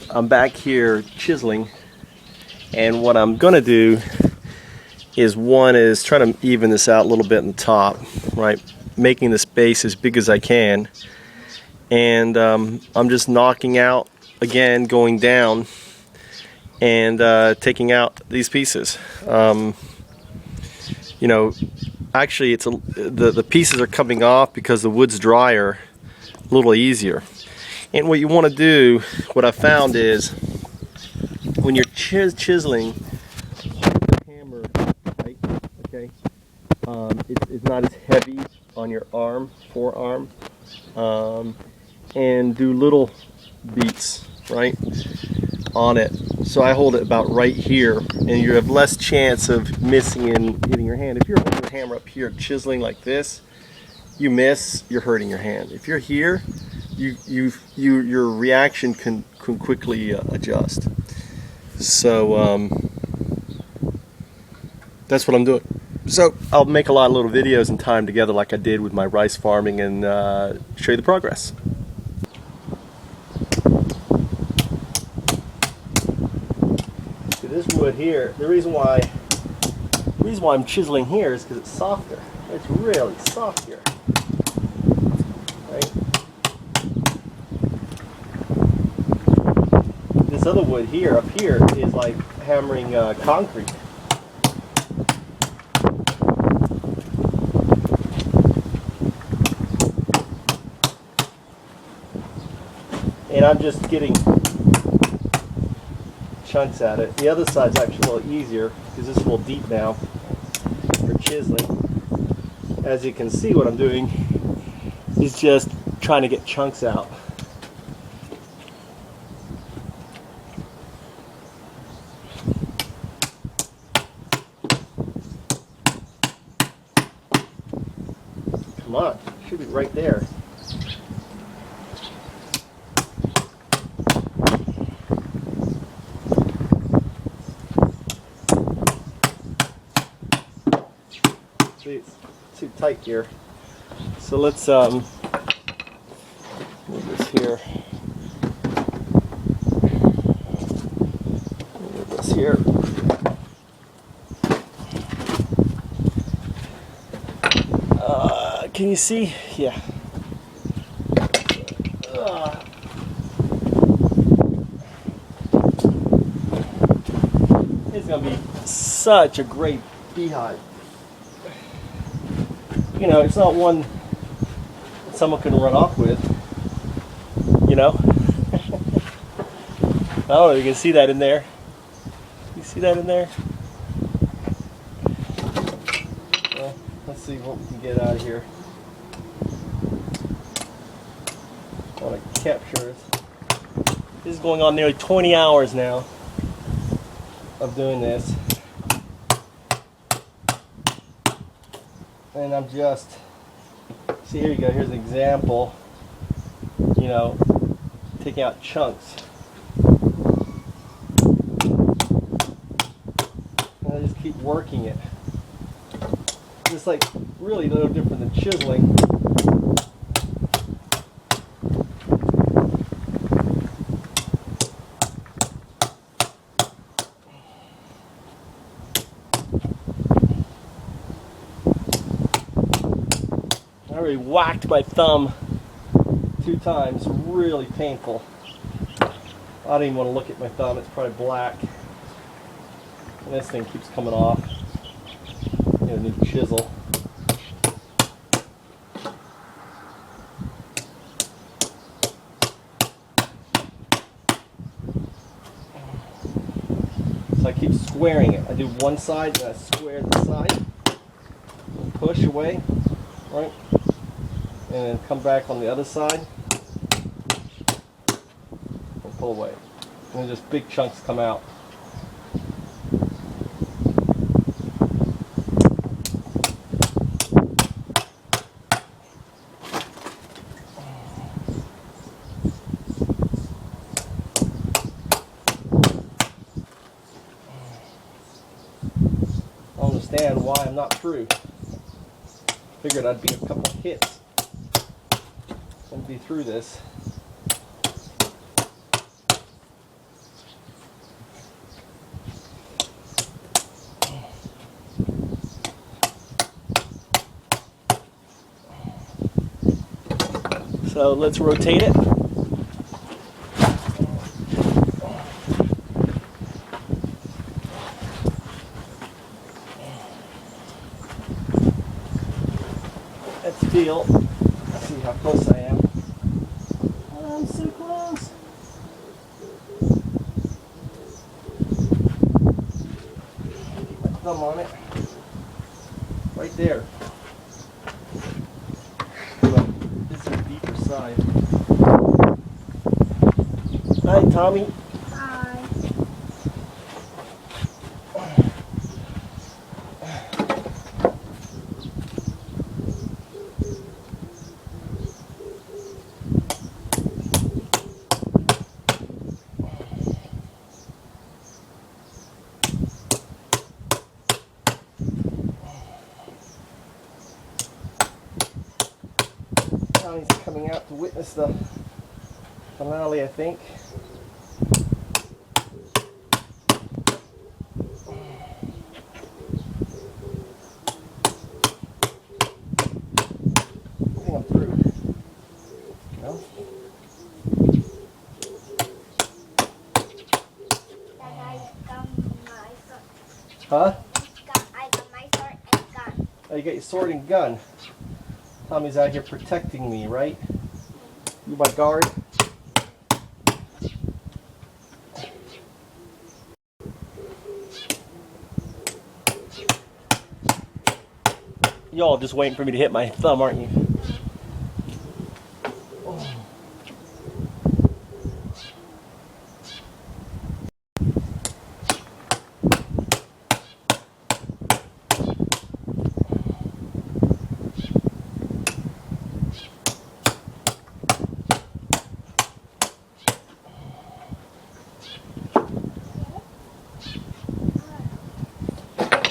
I'm back here chiseling, and what I'm gonna do is try to even this out a little bit in the top, right? Making the space as big as I can, and I'm just knocking out again, going down and taking out these pieces. You know, actually, the pieces are coming off because the wood's drier, a little easier. And what you want to do, what I found is, when you're chiseling, hold the hammer tight, okay? It's not as heavy on your forearm, and do little beats, right, on it. So I hold it about right here, and you have less chance of missing and hitting your hand. If you're holding the hammer up here, chiseling like this, you miss, you're hurting your hand. If you're here, your reaction can quickly adjust. So that's what I'm doing. So I'll make a lot of little videos and tie them together like I did with my rice farming, and show you the progress. See, this wood here, the reason why I'm chiseling here is because it's softer. It's really soft here. Right? This other wood here, up here, is like hammering concrete. And I'm just getting chunks at it. The other side's actually a little easier because it's a little deep now for chiseling. As you can see, what I'm doing is just trying to get chunks out. Come on, should be right there. See, it's too tight here. So let's move this here. Move this here. Can you see? Yeah. It's gonna be such a great beehive. You know, it's not one that someone can run off with, you know? I don't know if you can see that in there. You see that in there? Well, let's see what we can get out of here. I want to capture this. This is going on nearly 20 hours now of doing this. And I'm just, see, here you go, here's an example, you know, taking out chunks. And I just keep working it. It's like really no different than chiseling. I already whacked my thumb 2 times, really painful. I don't even want to look at my thumb, it's probably black. And this thing keeps coming off. Get a new chisel. So I keep squaring it. I do one side and I square the side. And push away, right? And then come back on the other side and pull away. And then just big chunks come out. I don't understand why I'm not through. Figured I'd be a couple hits and be through this. So let's rotate it. Let's feel. Let's see how close I am. I'm so close. Keep my thumb on it. Right there. This is a deeper side. Hi, Tommy. Hi. Tommy's coming out to witness the finale, I think. I think I'm through. No? Huh? I got my sword and gun. Oh, you got your sword and gun. Tommy's out here protecting me, right? You my guard. Y'all just waiting for me to hit my thumb, aren't you?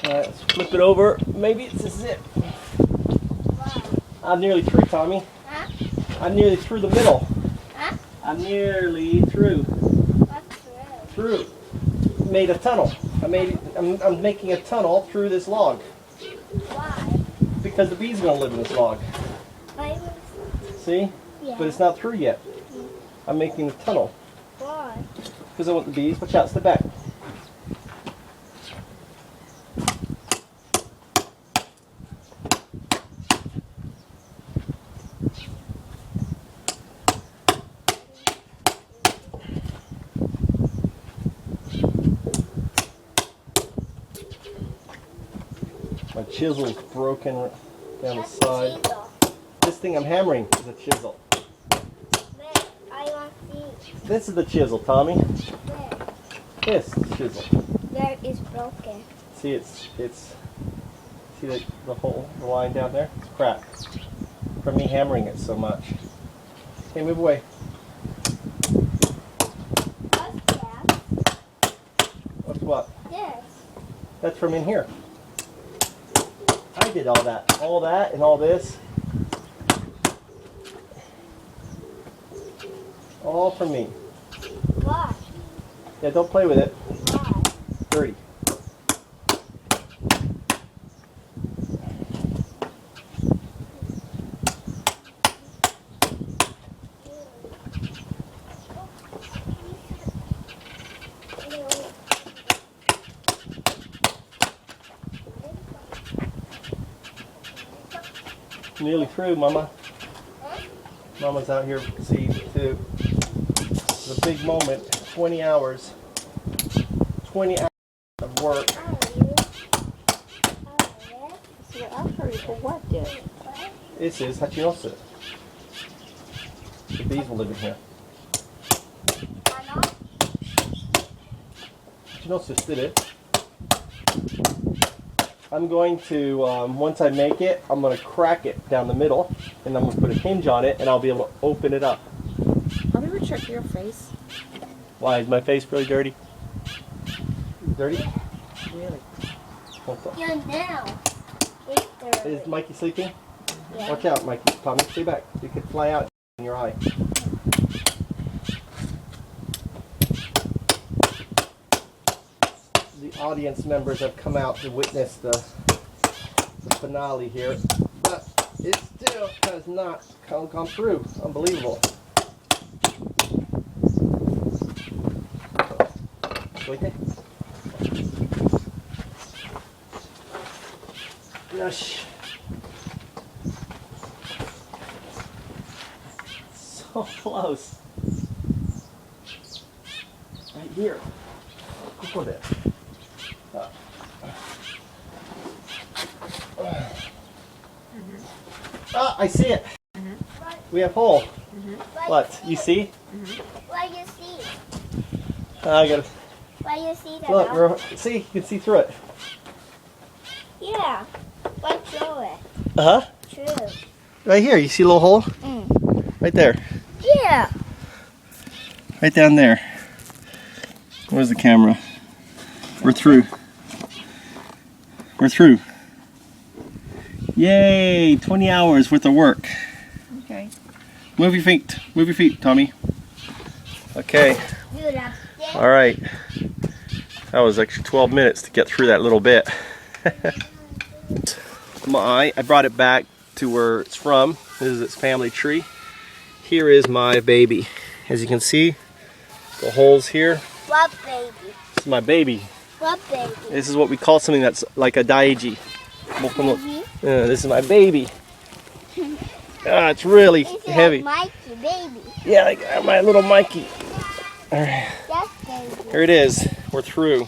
Alright, let's flip it over. Maybe it's a zip. I'm nearly through, Tommy. Huh? I'm nearly through the middle. Huh? I'm nearly through. What's Through. Made a tunnel. I'm making a tunnel through this log. Why? Because the bees are gonna live in this log. Why? See? Yeah. But it's not through yet. I'm making the tunnel. Why? Because I want the bees. Watch out, step back. My chisel's broken down the side. This thing I'm hammering is a chisel. I want these. This is the chisel, Tommy. There. This is the chisel. There is broken. See, see the hole, the line down there? It's cracked from me hammering it so much. Okay, move away. What's that? What's what? This. That's from in here. I did all that and all this. All from me. Why? Yeah, don't play with it. Why? Dirty. Nearly through, Mama. Mama's out here seeing too. It's a big moment. 20 hours. 20 hours of work. This is Hachinosu. The bees will live in here. Hachinosu did it. I'm going to, once I make it, I'm going to crack it down the middle, and I'm going to put a hinge on it, and I'll be able to open it up. Have you ever checked your face? Why, is my face really dirty? Dirty? Really? Your nails. It's dirty. Is Mikey sleeping? Yeah. Watch out, Mikey. Tommy, stay back. You could fly out in your eye. The audience members have come out to witness the finale here, but it's still kind has not come through. Unbelievable. Gosh. So close. Right here. Look at that. Ah, I see it. We have hole. What? You see? What you see? I gotta What you see that? look. See, you can see through it. Yeah. What throw it? Uh huh. True. Right here. You see a little hole? Right there. Yeah. Right down there. Where's the camera? We're through. We're through. Yay! 20 hours worth of work. Okay. Move your feet. Move your feet, Tommy. Okay. Good up there. All right. That was actually 12 minutes to get through that little bit. I brought it back to where it's from. This is its family tree. Here is my baby. As you can see, the holes here. What baby? This is my baby. What baby? This is what we call something that's like a daiji. This is my baby. It's really This heavy. is Mikey baby. Yeah, I got my little Mikey. All right. That's baby. Here it is. We're through.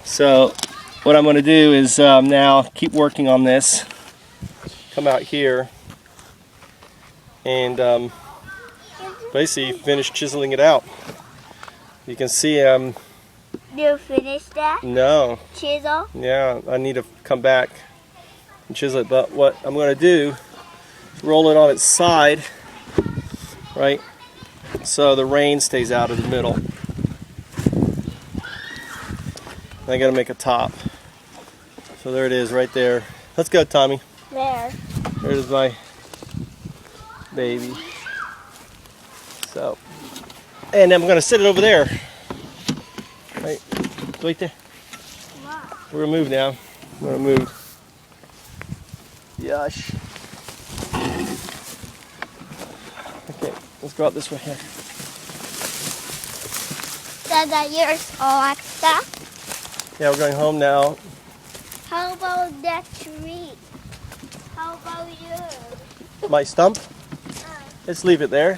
So what I'm going to do is now keep working on this. Come out here and basically finish chiseling it out. You can see You finish that? no. Chisel? Yeah, I need to come back and chisel it. But what I'm going to do is roll it on its side, right? So the rain stays out of the middle. I got to make a top. So there it is right there. Let's go, Tommy. There. There's my baby. So, and I'm going to sit it over there. Right there. Wow. We're going to move now. I'm going to move. Yosh. Okay, let's go out this way here. So that yours Alexa? Yeah, we're going home now. How about that tree? How about you? My stump? Let's leave it there.